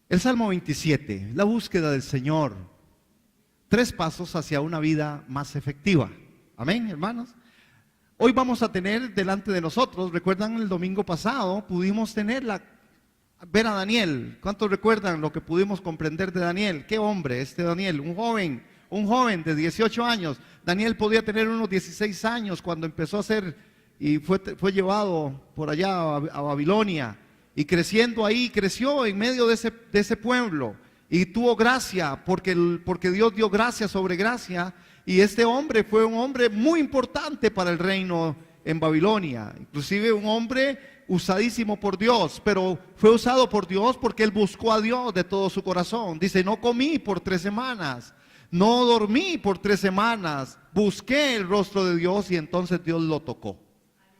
El Salmo 27, la búsqueda del Señor. 3 pasos hacia una vida más efectiva. Amén, hermanos. Hoy vamos a tener delante de nosotros, recuerdan el domingo pasado, pudimos ver a Daniel. ¿Cuántos recuerdan lo que pudimos comprender de Daniel? ¿Qué hombre este Daniel? Un joven de 18 años. Daniel podía tener unos 16 años cuando empezó a ser y fue llevado por allá a Babilonia. Y creciendo ahí, creció en medio de ese pueblo. Y tuvo gracia, porque Dios dio gracia sobre gracia. Y este hombre fue un hombre muy importante para el reino en Babilonia. Inclusive un hombre usadísimo por Dios, pero fue usado por Dios porque él buscó a Dios de todo su corazón. Dice, no comí por 3 semanas, no dormí por 3 semanas, busqué el rostro de Dios y entonces Dios lo tocó.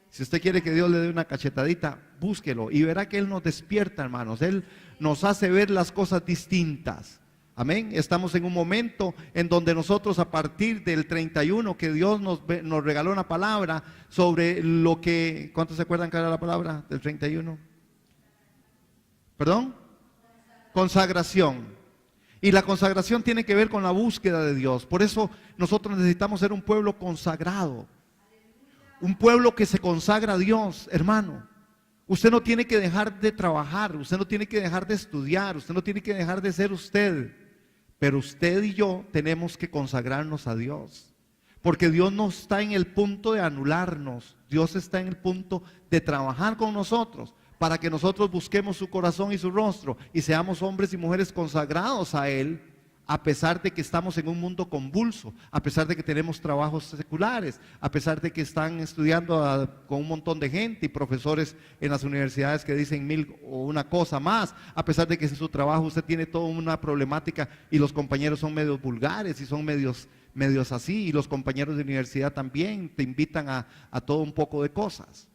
Si usted quiere que Dios le dé una cachetadita, búsquelo y verá que Él nos despierta, hermanos. Él nos hace ver las cosas distintas. Amén. Estamos en un momento en donde nosotros, a partir del 31, que Dios nos regaló una palabra sobre lo que, ¿cuántos se acuerdan que era la palabra del 31? ¿Perdón? Consagración. Y la consagración tiene que ver con la búsqueda de Dios. Por eso nosotros necesitamos ser un pueblo consagrado. Un pueblo que se consagra a Dios, hermano. Usted no tiene que dejar de trabajar, usted no tiene que dejar de estudiar, usted no tiene que dejar de ser usted. Pero usted y yo tenemos que consagrarnos a Dios. Porque Dios no está en el punto de anularnos, Dios está en el punto de trabajar con nosotros para que nosotros busquemos su corazón y su rostro y seamos hombres y mujeres consagrados a Él. A pesar de que estamos en un mundo convulso, a pesar de que tenemos trabajos seculares, a pesar de que están estudiando con un montón de gente y profesores en las universidades que dicen 1000 o una cosa más, a pesar de que en su trabajo usted tiene toda una problemática y los compañeros son medios vulgares y son medios así, y los compañeros de universidad también te invitan a todo un poco de cosas.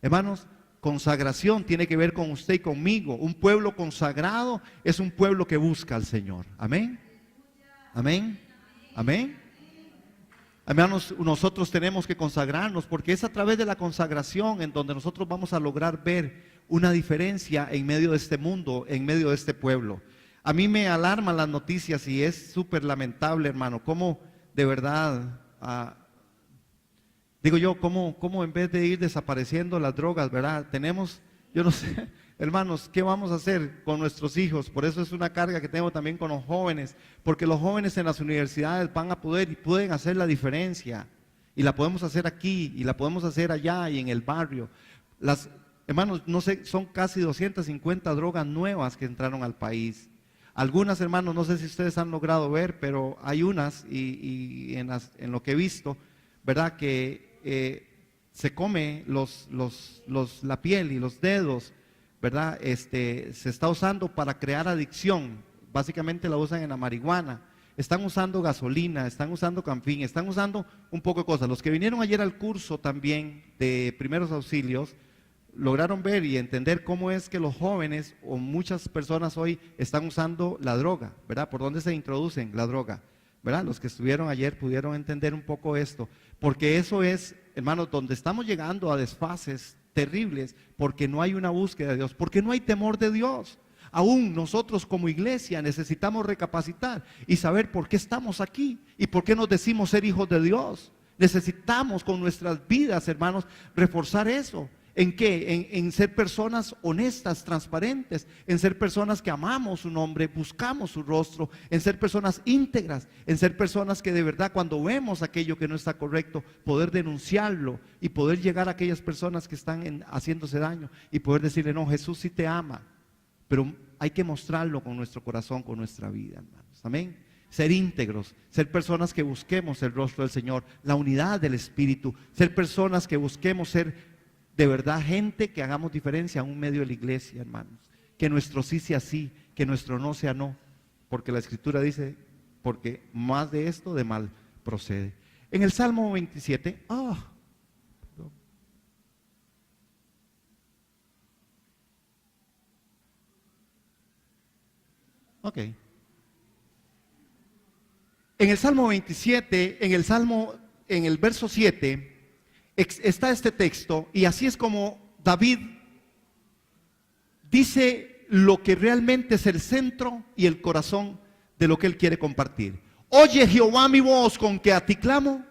Hermanos, consagración tiene que ver con usted y conmigo. Un pueblo consagrado es un pueblo que busca al Señor. Amén. Amén, amén. Hermanos, nosotros tenemos que consagrarnos porque es a través de la consagración en donde nosotros vamos a lograr ver una diferencia en medio de este mundo, en medio de este pueblo. A mí me alarman las noticias y es súper lamentable, hermano, cómo de verdad, cómo en vez de ir desapareciendo las drogas, ¿verdad? Tenemos, yo no sé, hermanos, ¿qué vamos a hacer con nuestros hijos? Por eso es una carga que tengo también con los jóvenes, porque los jóvenes en las universidades van a poder y pueden hacer la diferencia, y la podemos hacer aquí, y la podemos hacer allá y en el barrio. Hermanos, no sé, son casi 250 drogas nuevas que entraron al país. Algunas, hermanos, no sé si ustedes han logrado ver, pero hay unas, y en lo que he visto, ¿verdad? Que se come la piel y los dedos, ¿verdad? Se está usando para crear adicción. Básicamente la usan en la marihuana. Están usando gasolina, están usando canfín, están usando un poco de cosas. Los que vinieron ayer al curso también de primeros auxilios lograron ver y entender cómo es que los jóvenes o muchas personas hoy están usando la droga, ¿verdad? ¿Por dónde se introducen la droga? ¿Verdad? Los que estuvieron ayer pudieron entender un poco esto, porque eso es, hermanos, donde estamos llegando a desfases terribles, porque no hay una búsqueda de Dios, porque no hay temor de Dios. Aún nosotros como iglesia necesitamos recapacitar y saber por qué estamos aquí y por qué nos decimos ser hijos de Dios. Necesitamos con nuestras vidas, hermanos, reforzar eso. ¿En qué? En ser personas honestas, transparentes, en ser personas que amamos su nombre, buscamos su rostro, en ser personas íntegras, en ser personas que de verdad cuando vemos aquello que no está correcto, poder denunciarlo y poder llegar a aquellas personas que están haciéndose daño y poder decirle, no, Jesús sí te ama, pero hay que mostrarlo con nuestro corazón, con nuestra vida, hermanos. Amén. Ser íntegros, ser personas que busquemos el rostro del Señor, la unidad del Espíritu, ser personas que busquemos ser de verdad gente que hagamos diferencia en un medio de la iglesia, hermanos. Que nuestro sí sea sí, que nuestro no sea no, porque la Escritura dice, porque más de esto de mal procede. En el Salmo 27, ok. En el Salmo 27, en el verso 7, está este texto, y así es como David dice lo que realmente es el centro y el corazón de lo que Él quiere compartir. Oye Jehová mi voz con que a ti clamo,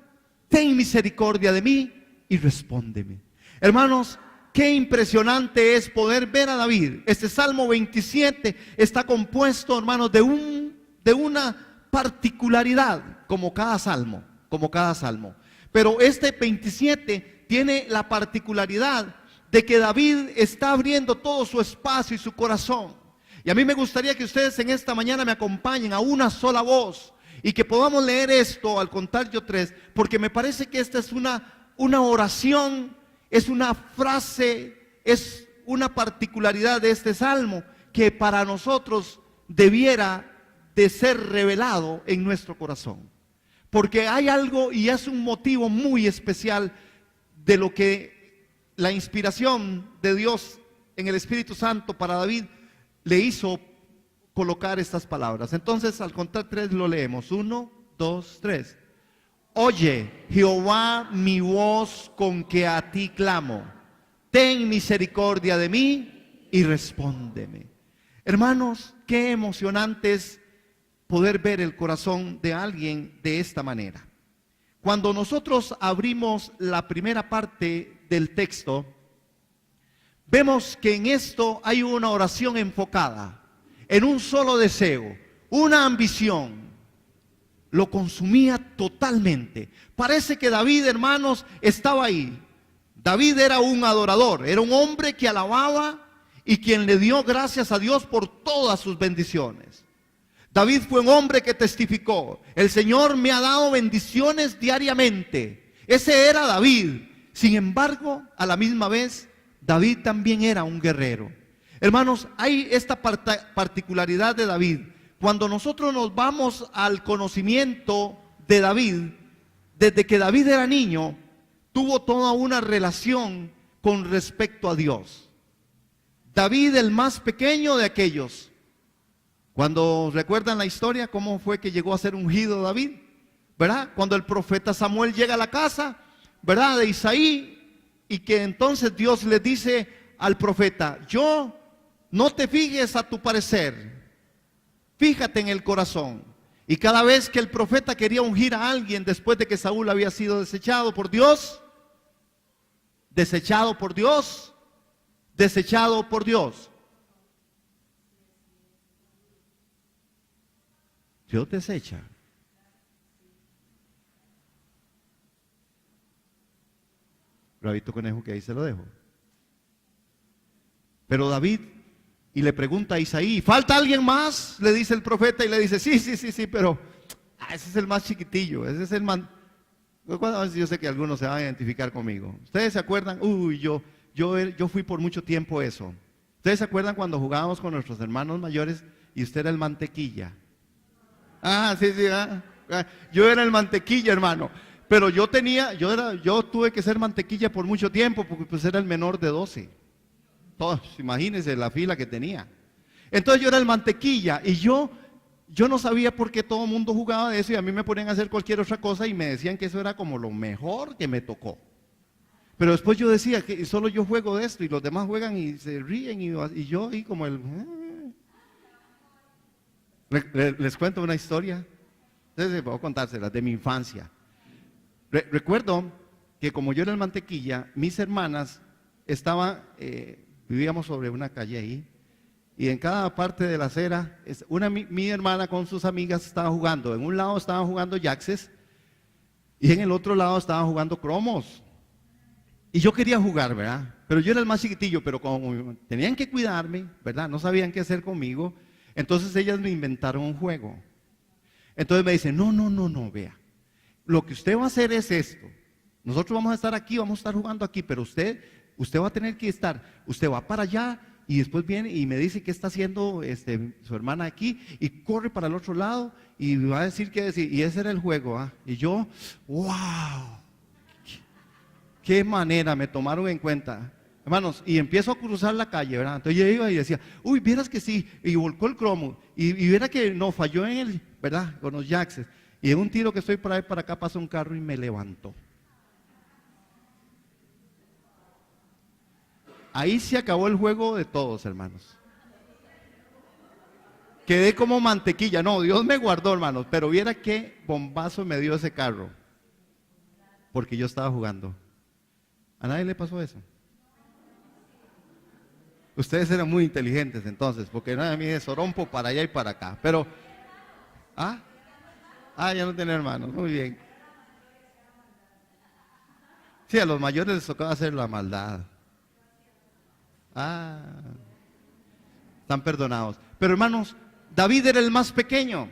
ten misericordia de mí y respóndeme. Hermanos, qué impresionante es poder ver a David. Este Salmo 27 está compuesto, hermanos, de una particularidad, como cada salmo, como cada salmo. Pero este 27 tiene la particularidad de que David está abriendo todo su espacio y su corazón. Y a mí me gustaría que ustedes en esta mañana me acompañen a una sola voz y que podamos leer esto al contar yo tres, porque me parece que esta es una oración, es una frase, es una particularidad de este salmo que para nosotros debiera de ser revelado en nuestro corazón. Porque hay algo y es un motivo muy especial de lo que la inspiración de Dios en el Espíritu Santo para David le hizo colocar estas palabras. Entonces al contar tres lo leemos. 1, 2, 3. Oye Jehová mi voz con que a ti clamo, ten misericordia de mí y respóndeme. Hermanos, qué emocionante es poder ver el corazón de alguien de esta manera. Cuando nosotros abrimos la primera parte del texto, vemos que en esto hay una oración enfocada en un solo deseo, una ambición. Lo consumía totalmente. Parece que David, hermanos, estaba ahí. David era un adorador, era un hombre que alababa y quien le dio gracias a Dios por todas sus bendiciones. David fue un hombre que testificó: el Señor me ha dado bendiciones diariamente. Ese era David. Sin embargo, a la misma vez, David también era un guerrero. Hermanos, hay esta particularidad de David. Cuando nosotros nos vamos al conocimiento de David, desde que David era niño, tuvo toda una relación con respecto a Dios. David, el más pequeño de aquellos. Cuando recuerdan la historia, cómo fue que llegó a ser ungido David, ¿verdad? Cuando el profeta Samuel llega a la casa, ¿verdad?, de Isaí, y que entonces Dios le dice al profeta: yo no te fijes a tu parecer, fíjate en el corazón. Y cada vez que el profeta quería ungir a alguien después de que Saúl había sido desechado por Dios, desechado por Dios, desechado por Dios. Dios desecha. Rabito Conejo, que ahí se lo dejo. Pero David, y le pregunta a Isaí: ¿falta alguien más?, le dice el profeta, y le dice: sí, pero ese es el más chiquitillo, ese es el más... Yo sé que algunos se van a identificar conmigo. ¿Ustedes se acuerdan? Yo fui por mucho tiempo eso. ¿Ustedes se acuerdan cuando jugábamos con nuestros hermanos mayores y usted era el mantequilla? Sí, yo era el mantequilla, hermano. Pero yo tuve que ser mantequilla por mucho tiempo, porque pues era el menor de 12. Todos, imagínense la fila que tenía. Entonces yo era el mantequilla y yo no sabía por qué todo el mundo jugaba de eso, y a mí me ponían a hacer cualquier otra cosa y me decían que eso era como lo mejor que me tocó. Pero después yo decía que solo yo juego de esto y los demás juegan y se ríen, y yo ahí como el... Les cuento una historia. Entonces voy a contárselas de mi infancia. Recuerdo que como yo era el mantequilla, mis hermanas vivíamos sobre una calle ahí, y en cada parte de la acera, mi hermana con sus amigas estaba jugando. En un lado estaban jugando Yaxes y en el otro lado estaban jugando cromos. Y yo quería jugar, ¿verdad? Pero yo era el más chiquitillo, pero como tenían que cuidarme, ¿verdad?, no sabían qué hacer conmigo. Entonces ellas me inventaron un juego. Entonces me dicen: no, vea, lo que usted va a hacer es esto. Nosotros vamos a estar aquí, vamos a estar jugando aquí, pero usted va a tener que usted va para allá y después viene y me dice qué está haciendo su hermana aquí, y corre para el otro lado y va a decir qué decir. Y ese era el juego, ¿ah? Y yo, wow, qué manera, me tomaron en cuenta. Hermanos, y empiezo a cruzar la calle, ¿verdad? Entonces yo iba y decía: uy, vieras que sí, y volcó el cromo, y viera que no, falló en el, ¿verdad?, con los Yaxes. Y en un tiro que estoy por ahí para acá pasó un carro y me levantó. Ahí se acabó el juego de todos, hermanos. Quedé como mantequilla. No, Dios me guardó, hermanos. Pero viera qué bombazo me dio ese carro. Porque yo estaba jugando. ¿A nadie le pasó eso? Ustedes eran muy inteligentes entonces, porque nada de mí es sorompo para allá y para acá. Pero, ya no tiene hermanos, muy bien. Sí, a los mayores les tocaba hacer la maldad. Están perdonados. Pero hermanos, David era el más pequeño.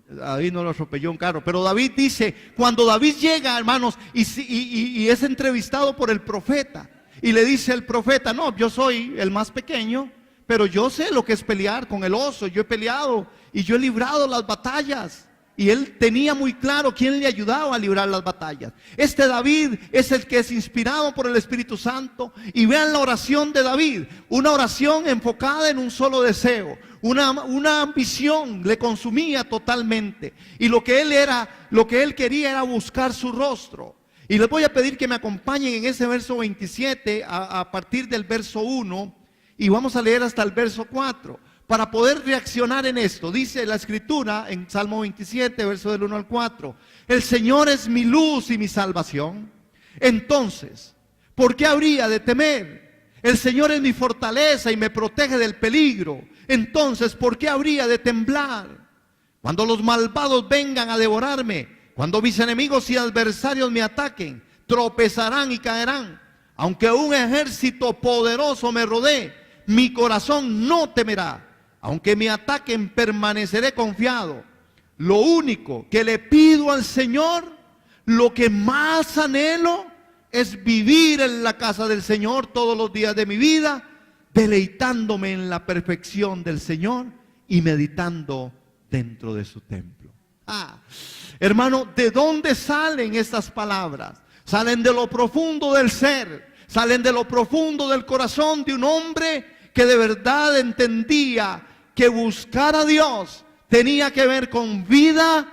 David no lo atropelló un carro, pero David dice, cuando David llega, hermanos, y es entrevistado por el profeta, y le dice el profeta, no, yo soy el más pequeño, pero yo sé lo que es pelear con el oso, yo he peleado y yo he librado las batallas. Y él tenía muy claro quién le ayudaba a librar las batallas. Este David es el que es inspirado por el Espíritu Santo. Y vean la oración de David, una oración enfocada en un solo deseo. Una ambición le consumía totalmente. Y lo que él quería era buscar su rostro. Y les voy a pedir que me acompañen en ese verso 27 a partir del verso 1. Y vamos a leer hasta el verso 4. Para poder reaccionar en esto, dice la Escritura en Salmo 27, verso del 1 al 4. El Señor es mi luz y mi salvación. Entonces, ¿por qué habría de temer? El Señor es mi fortaleza y me protege del peligro. Entonces, ¿por qué habría de temblar? Cuando los malvados vengan a devorarme, cuando mis enemigos y adversarios me ataquen, tropezarán y caerán. Aunque un ejército poderoso me rodee, mi corazón no temerá. Aunque me ataquen, permaneceré confiado. Lo único que le pido al Señor, lo que más anhelo, es vivir en la casa del Señor todos los días de mi vida, deleitándome en la perfección del Señor y meditando dentro de su templo. Hermano, ¿de dónde salen estas palabras? Salen de lo profundo del ser, salen de lo profundo del corazón de un hombre que de verdad entendía que buscar a Dios tenía que ver con vida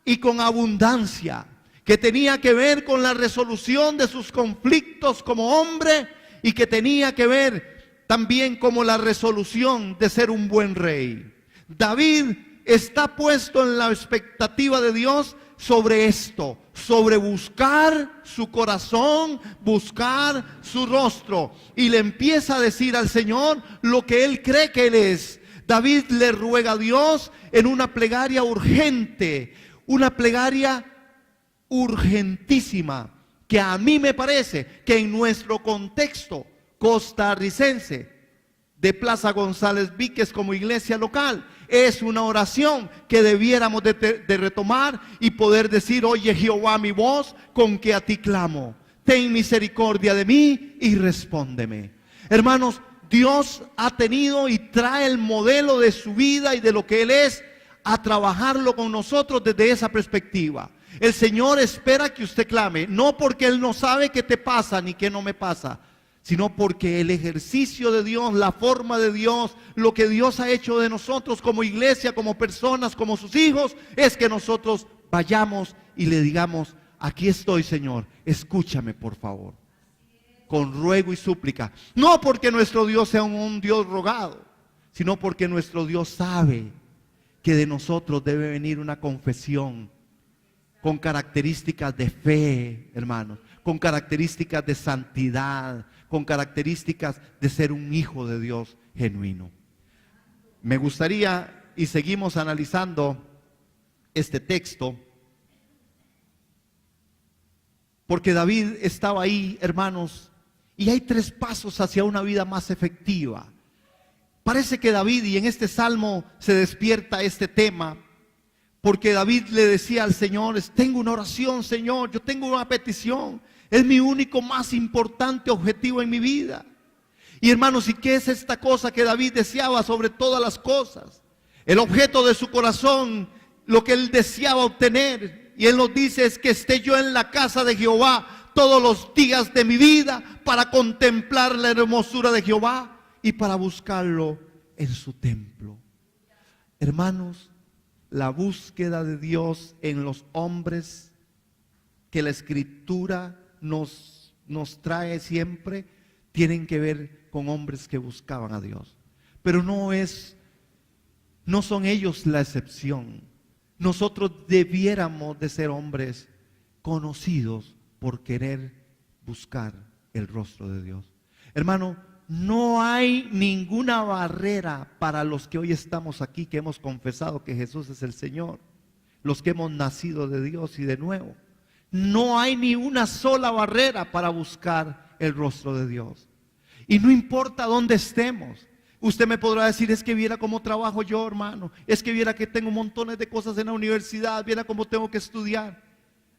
y con abundancia, que tenía que ver con la resolución de sus conflictos como hombre y que tenía que ver también como la resolución de ser un buen rey. David está puesto en la expectativa de Dios sobre esto, sobre buscar su corazón, buscar su rostro, y le empieza a decir al Señor lo que él cree que él es. David le ruega a Dios en una plegaria urgente, una plegaria urgentísima, que a mí me parece que en nuestro contexto costarricense de Plaza González Víquez como iglesia local, es una oración que debiéramos de retomar y poder decir: oye Jehová mi voz, con que a ti clamo, ten misericordia de mí y respóndeme. Hermanos, Dios ha tenido y trae el modelo de su vida y de lo que Él es a trabajarlo con nosotros desde esa perspectiva. El Señor espera que usted clame, no porque Él no sabe qué te pasa ni qué no me pasa, sino porque el ejercicio de Dios, la forma de Dios, lo que Dios ha hecho de nosotros como iglesia, como personas, como sus hijos, es que nosotros vayamos y le digamos: aquí estoy, Señor, escúchame por favor, con ruego y súplica. No porque nuestro Dios sea un Dios rogado, sino porque nuestro Dios sabe que de nosotros debe venir una confesión con características de fe, hermanos, con características de santidad, con características de ser un hijo de Dios genuino. Me gustaría, y seguimos analizando este texto, porque David estaba ahí, hermanos, y hay 3 pasos hacia una vida más efectiva. Parece que David, y en este salmo se despierta este tema, porque David le decía al Señor: tengo una oración, Señor, yo tengo una petición, es mi único más importante objetivo en mi vida. Y hermanos, ¿y qué es esta cosa que David deseaba sobre todas las cosas? El objeto de su corazón, lo que él deseaba obtener, y él nos dice, es que esté yo en la casa de Jehová todos los días de mi vida, para contemplar la hermosura de Jehová y para buscarlo en su templo. Hermanos, la búsqueda de Dios en los hombres que la Escritura nos trae siempre, tienen que ver con hombres que buscaban a Dios. Pero no es No son ellos la excepción. Nosotros debiéramos de ser hombres conocidos por querer buscar el rostro de Dios. Hermano, no hay ninguna barrera para los que hoy estamos aquí, que hemos confesado que Jesús es el Señor, los que hemos nacido de Dios y de nuevo. No hay ni una sola barrera para buscar el rostro de Dios. Y no importa dónde estemos. Usted me podrá decir, es que viera cómo trabajo yo, hermano. Es que viera que tengo montones de cosas en la universidad. Viera cómo tengo que estudiar.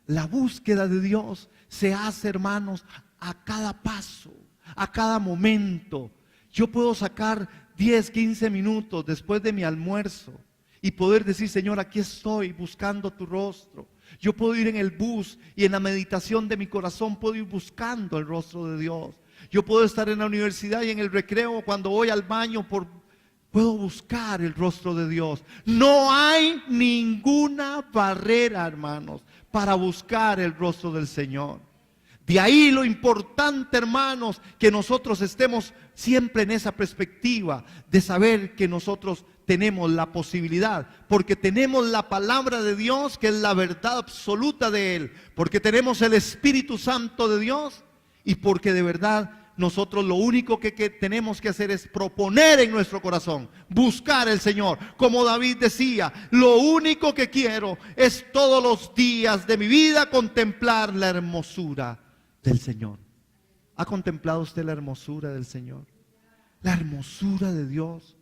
La búsqueda de Dios se hace, hermanos, a cada paso, a cada momento. Yo puedo sacar 10, 15 minutos después de mi almuerzo y poder decir, Señor, aquí estoy buscando tu rostro. Yo puedo ir en el bus y en la meditación de mi corazón puedo ir buscando el rostro de Dios. Yo puedo estar en la universidad y en el recreo, cuando voy al baño, puedo buscar el rostro de Dios. No hay ninguna barrera, hermanos, para buscar el rostro del Señor. De ahí lo importante, hermanos, que nosotros estemos siempre en esa perspectiva de saber que nosotros tenemos la posibilidad, porque tenemos la palabra de Dios, que es la verdad absoluta de Él, porque tenemos el Espíritu Santo de Dios, y porque de verdad nosotros lo único que tenemos que hacer es proponer en nuestro corazón, buscar al Señor. Como David decía, lo único que quiero es todos los días de mi vida contemplar la hermosura del Señor. ¿Ha contemplado usted la hermosura del Señor? La hermosura de Dios.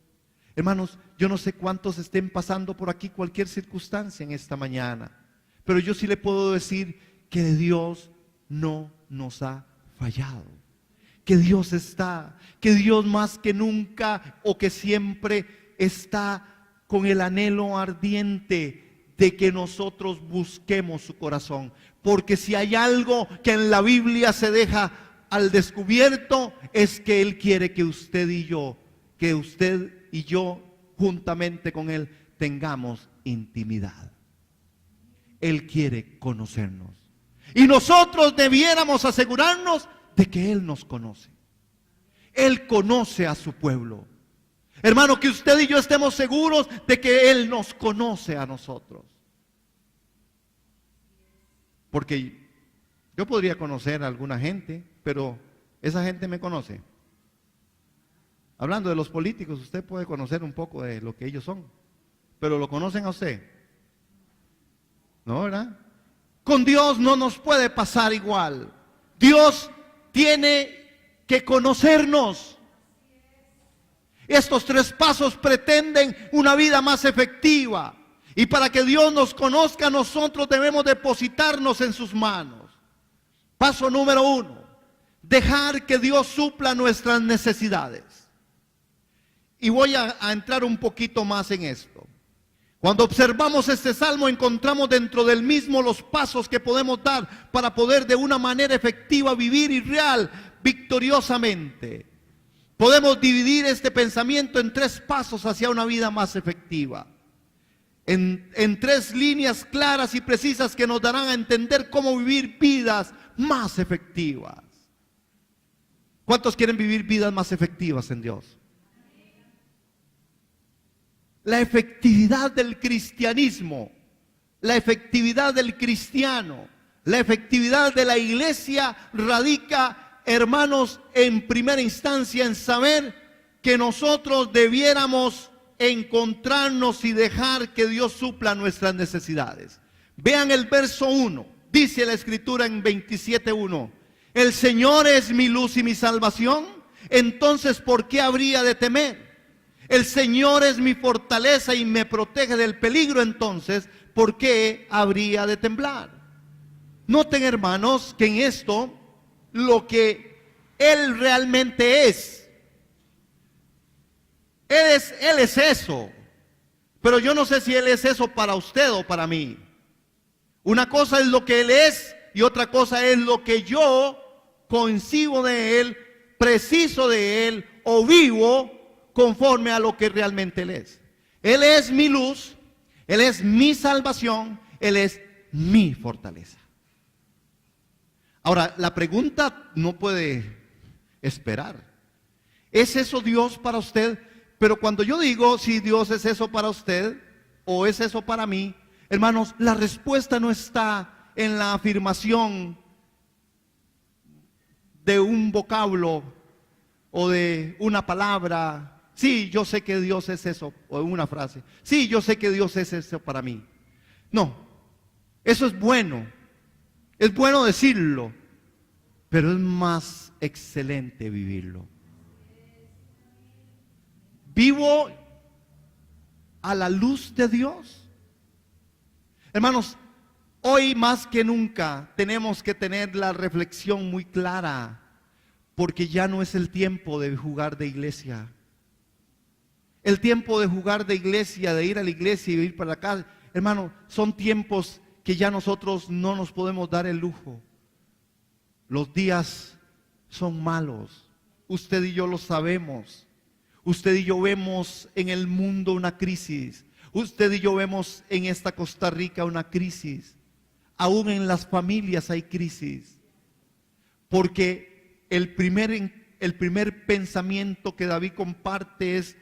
Hermanos, yo no sé cuántos estén pasando por aquí cualquier circunstancia en esta mañana, pero yo sí le puedo decir que Dios no nos ha fallado, que Dios está, que Dios más que nunca o que siempre está con el anhelo ardiente de que nosotros busquemos su corazón. Porque si hay algo que en la Biblia se deja al descubierto, es que Él quiere que usted y yo juntamente con Él tengamos intimidad. Él quiere conocernos. Y nosotros debiéramos asegurarnos de que Él nos conoce. Él conoce a su pueblo. Hermano, que usted y yo estemos seguros de que Él nos conoce a nosotros. Porque yo podría conocer a alguna gente, pero esa gente me conoce. Hablando de los políticos, usted puede conocer un poco de lo que ellos son, pero ¿lo conocen a usted? ¿No, verdad? Con Dios no nos puede pasar igual. Dios tiene que conocernos. Estos 3 pasos pretenden una vida más efectiva. Y para que Dios nos conozca, nosotros debemos depositarnos en sus manos. Paso número 1, dejar que Dios supla nuestras necesidades. Y voy a entrar un poquito más en esto. Cuando observamos este salmo, encontramos dentro del mismo los pasos que podemos dar para poder de una manera efectiva vivir y real, victoriosamente. Podemos dividir este pensamiento en 3 pasos hacia una vida más efectiva. En 3 líneas claras y precisas que nos darán a entender cómo vivir vidas más efectivas. ¿Cuántos quieren vivir vidas más efectivas en Dios? La efectividad del cristianismo, la efectividad del cristiano, la efectividad de la iglesia radica, hermanos, en primera instancia en saber que nosotros debiéramos encontrarnos y dejar que Dios supla nuestras necesidades. Vean el verso 1, dice la escritura en 27:1, el Señor es mi luz y mi salvación, entonces ¿por qué habría de temer? El Señor es mi fortaleza y me protege del peligro, entonces ¿por qué habría de temblar? Noten, hermanos, que en esto lo que Él realmente es, Él es eso. Pero yo no sé si Él es eso para usted o para mí. Una cosa es lo que Él es y otra cosa es lo que yo concibo de Él, preciso de Él o vivo conforme a lo que realmente Él es. Él es mi luz, Él es mi salvación, Él es mi fortaleza. Ahora, la pregunta no puede esperar. ¿Es eso Dios para usted? Pero cuando yo digo si Dios es eso para usted o es eso para mí, hermanos, la respuesta no está en la afirmación de un vocablo o de una palabra. Sí, yo sé que Dios es eso, o en una frase. Sí, yo sé que Dios es eso para mí. No, eso es bueno decirlo, pero es más excelente vivirlo. Vivo a la luz de Dios. Hermanos, hoy más que nunca tenemos que tener la reflexión muy clara, porque ya no es el tiempo de jugar de iglesia. El tiempo de jugar de iglesia, de ir a la iglesia y ir para acá, hermano, son tiempos que ya nosotros no nos podemos dar el lujo. Los días son malos. Usted y yo lo sabemos. Usted y yo vemos en el mundo una crisis. Usted y yo vemos en esta Costa Rica una crisis. Aún en las familias hay crisis. Porque el primer pensamiento que David comparte es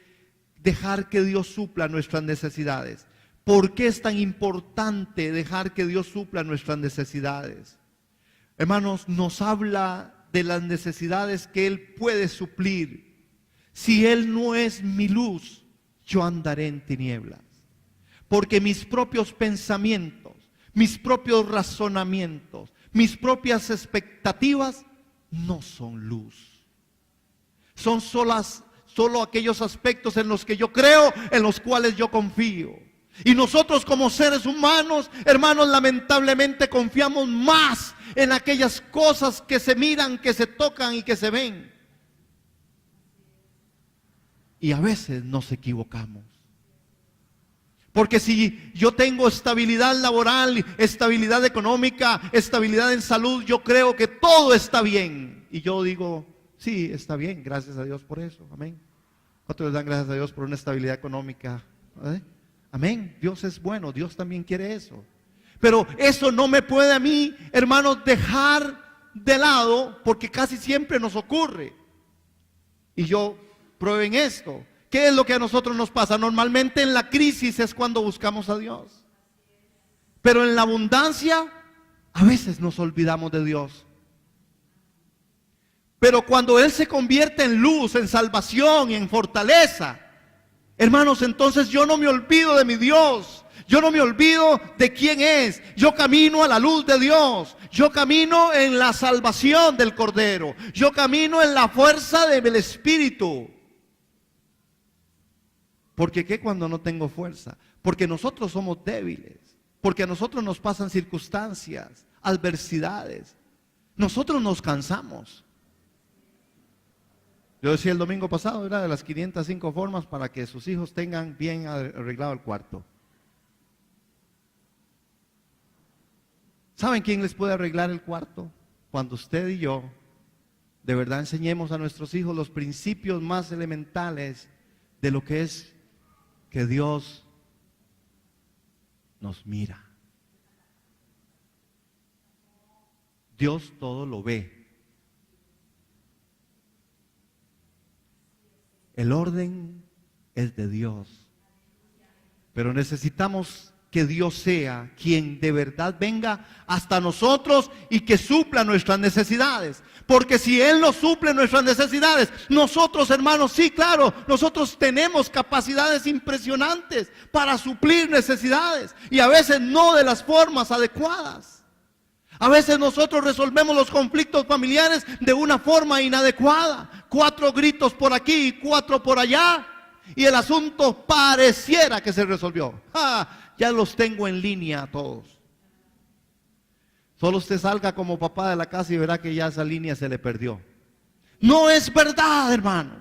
dejar que Dios supla nuestras necesidades. ¿Por qué es tan importante dejar que Dios supla nuestras necesidades? Hermanos, nos habla de las necesidades que Él puede suplir. Si Él no es mi luz, yo andaré en tinieblas. Porque mis propios pensamientos, mis propios razonamientos, mis propias expectativas no son luz. Son solo aquellos aspectos en los que yo creo, en los cuales yo confío. Y nosotros como seres humanos, hermanos, lamentablemente confiamos más en aquellas cosas que se miran, que se tocan y que se ven. Y a veces nos equivocamos. Porque si yo tengo estabilidad laboral, estabilidad económica, estabilidad en salud, yo creo que todo está bien. Y yo digo, sí, está bien, gracias a Dios por eso, amén. ¿Cuántos les dan gracias a Dios por una estabilidad económica? Amén, Dios es bueno, Dios también quiere eso. Pero eso no me puede a mí, hermanos, dejar de lado, porque casi siempre nos ocurre. Y yo prueben esto. ¿Qué es lo que a nosotros nos pasa? Normalmente en la crisis es cuando buscamos a Dios. Pero en la abundancia, a veces nos olvidamos de Dios. Pero cuando Él se convierte en luz, en salvación y en fortaleza, hermanos, entonces yo no me olvido de mi Dios. Yo no me olvido de quién es. Yo camino a la luz de Dios. Yo camino en la salvación del Cordero. Yo camino en la fuerza del Espíritu. Porque ¿qué cuando no tengo fuerza? Porque nosotros somos débiles. Porque a nosotros nos pasan circunstancias, adversidades. Nosotros nos cansamos. Yo decía el domingo pasado, era de las 505 formas para que sus hijos tengan bien arreglado el cuarto. ¿Saben quién les puede arreglar el cuarto? Cuando usted y yo de verdad enseñemos a nuestros hijos los principios más elementales de lo que es que Dios nos mira. Dios todo lo ve. El orden es de Dios. Pero necesitamos que Dios sea quien de verdad venga hasta nosotros y que supla nuestras necesidades. Porque si Él no suple nuestras necesidades, nosotros, hermanos, sí, claro, nosotros tenemos capacidades impresionantes para suplir necesidades. Y a veces no de las formas adecuadas. A veces nosotros resolvemos los conflictos familiares de una forma inadecuada. 4 gritos por aquí y 4 por allá. Y el asunto pareciera que se resolvió. Ya los tengo en línea a todos. Solo usted salga como papá de la casa y verá que ya esa línea se le perdió. No es verdad, hermano.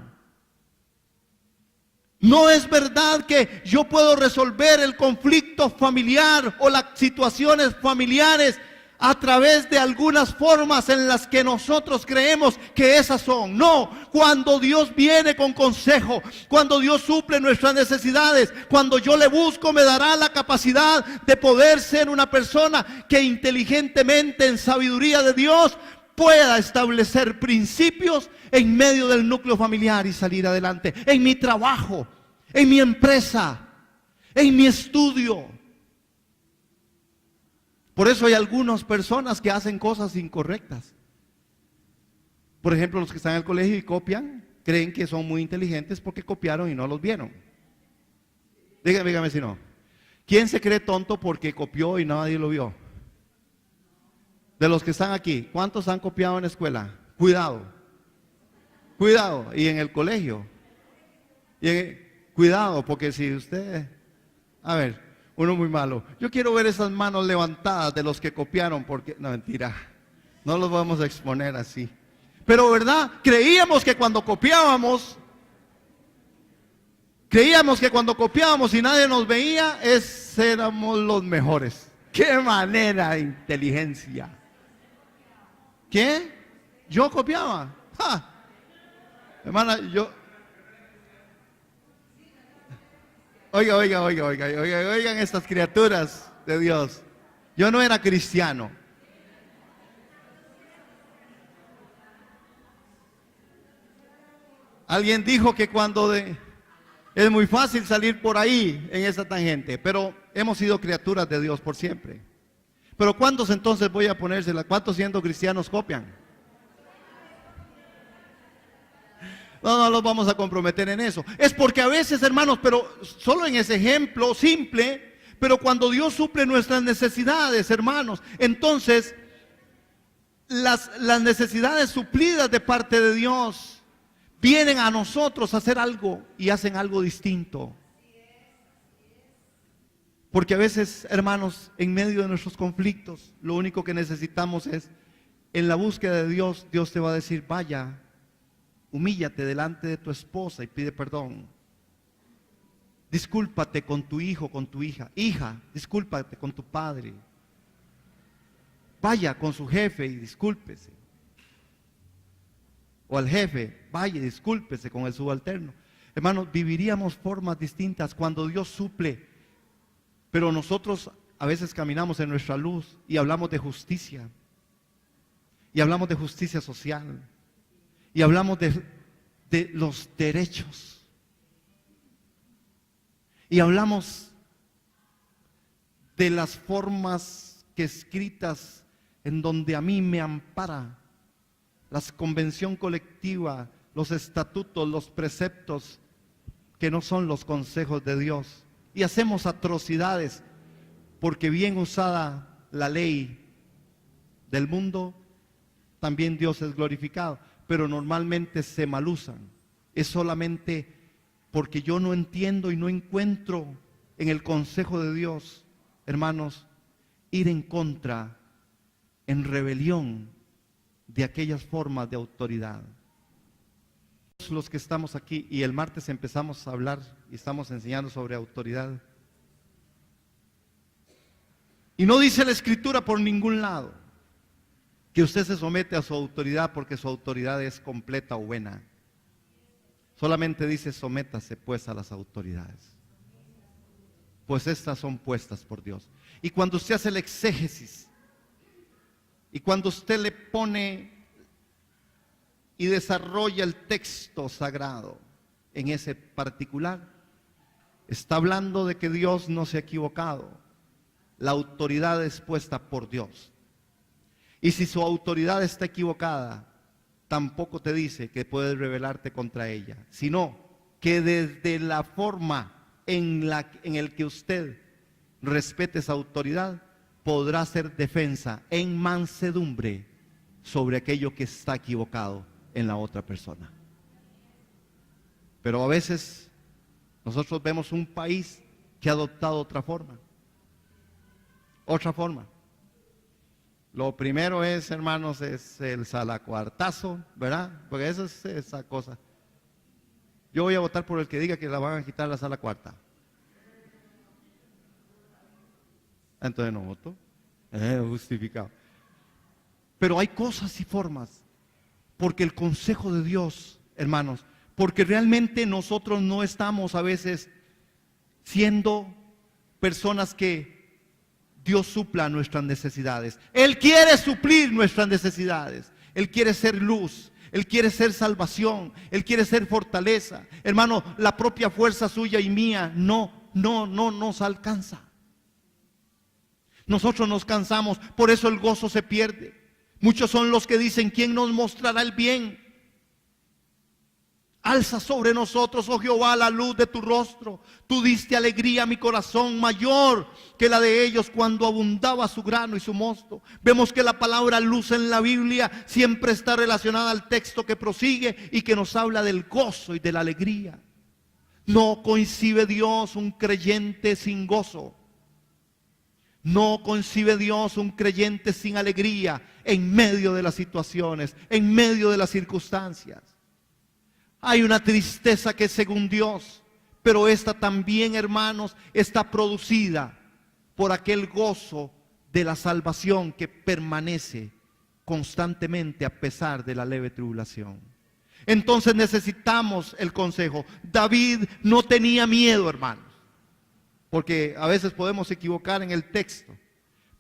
No es verdad que yo puedo resolver el conflicto familiar o las situaciones familiares a través de algunas formas en las que nosotros creemos que esas son. No, cuando Dios viene con consejo, cuando Dios suple nuestras necesidades, cuando yo le busco, me dará la capacidad de poder ser una persona que inteligentemente, en sabiduría de Dios, pueda establecer principios en medio del núcleo familiar y salir adelante, en mi trabajo, en mi empresa, en mi estudio. Por eso hay algunas personas que hacen cosas incorrectas. Por ejemplo, los que están en el colegio y copian, creen que son muy inteligentes porque copiaron y no los vieron. Dígame si no. ¿Quién se cree tonto porque copió y nadie lo vio? De los que están aquí, ¿cuántos han copiado en la escuela? Cuidado. Cuidado. Y en el colegio. Cuidado, porque si usted... A ver, uno muy malo. Yo quiero ver esas manos levantadas de los que copiaron, porque... No, mentira. No los vamos a exponer así. Pero, ¿verdad? Creíamos que cuando copiábamos y nadie nos veía, éramos los mejores. ¡Qué manera de inteligencia! ¿Qué? ¿Yo copiaba? ¡Ja! Hermana, yo... Oigan estas criaturas de Dios. Yo no era cristiano. Alguien dijo que es muy fácil salir por ahí en esa tangente, pero hemos sido criaturas de Dios por siempre. Pero ¿cuántos entonces voy a ponérsela? ¿Cuántos siendo cristianos copian? No los vamos a comprometer en eso. Es porque a veces, hermanos, pero solo en ese ejemplo simple, pero cuando Dios suple nuestras necesidades, hermanos, entonces las necesidades suplidas de parte de Dios vienen a nosotros a hacer algo y hacen algo distinto. Porque a veces, hermanos, en medio de nuestros conflictos, lo único que necesitamos es, en la búsqueda de Dios, Dios te va a decir, vaya, humíllate delante de tu esposa y pide perdón. Discúlpate con tu hijo, con tu hija. Hija, discúlpate con tu padre. Vaya con su jefe y discúlpese. O al jefe, vaya y discúlpese con el subalterno. Hermanos, viviríamos formas distintas cuando Dios suple. Pero nosotros a veces caminamos en nuestra luz y hablamos de justicia. Y hablamos de justicia social. Y hablamos de los derechos. Y hablamos de las formas que escritas en donde a mí me ampara la convención colectiva, los estatutos, los preceptos, que no son los consejos de Dios. Y hacemos atrocidades, porque bien usada la ley del mundo, también Dios es glorificado. Pero normalmente se malusan. Es solamente porque yo no entiendo y no encuentro en el consejo de Dios, hermanos, ir en contra, en rebelión de aquellas formas de autoridad. Los que estamos aquí, y el martes empezamos a hablar y estamos enseñando sobre autoridad. Y no dice la Escritura por ningún lado que usted se somete a su autoridad porque su autoridad es completa o buena. Solamente dice, sométase pues a las autoridades, pues estas son puestas por Dios. Y cuando usted hace el exégesis, y cuando usted le pone y desarrolla el texto sagrado en ese particular, está hablando de que Dios no se ha equivocado. La autoridad es puesta por Dios. Y si su autoridad está equivocada, tampoco te dice que puedes rebelarte contra ella, sino que desde la forma en el que usted respete esa autoridad, podrá hacer defensa en mansedumbre sobre aquello que está equivocado en la otra persona. Pero a veces nosotros vemos un país que ha adoptado otra forma. Otra forma. Lo primero es, hermanos, es el salacuartazo, ¿verdad? Porque eso es esa cosa. Yo voy a votar por el que diga que la van a quitar la sala cuarta. Entonces no voto. Justificado. Pero hay cosas y formas. Porque el consejo de Dios, hermanos, porque realmente nosotros no estamos a veces siendo personas que Dios supla nuestras necesidades. Él quiere suplir nuestras necesidades. Él quiere ser luz, Él quiere ser salvación, Él quiere ser fortaleza. Hermano, la propia fuerza suya y mía no nos alcanza. Nosotros nos cansamos, por eso el gozo se pierde. Muchos son los que dicen: ¿quién nos mostrará el bien? Alza sobre nosotros, oh Jehová, la luz de tu rostro. Tú diste alegría a mi corazón, mayor que la de ellos cuando abundaba su grano y su mosto. Vemos que la palabra luz en la Biblia siempre está relacionada al texto que prosigue y que nos habla del gozo y de la alegría. No concibe Dios un creyente sin gozo. No concibe Dios un creyente sin alegría en medio de las situaciones, en medio de las circunstancias. Hay una tristeza que es según Dios, pero esta también, hermanos, está producida por aquel gozo de la salvación que permanece constantemente a pesar de la leve tribulación. Entonces necesitamos el consejo. David no tenía miedo, hermanos, porque a veces podemos equivocar en el texto,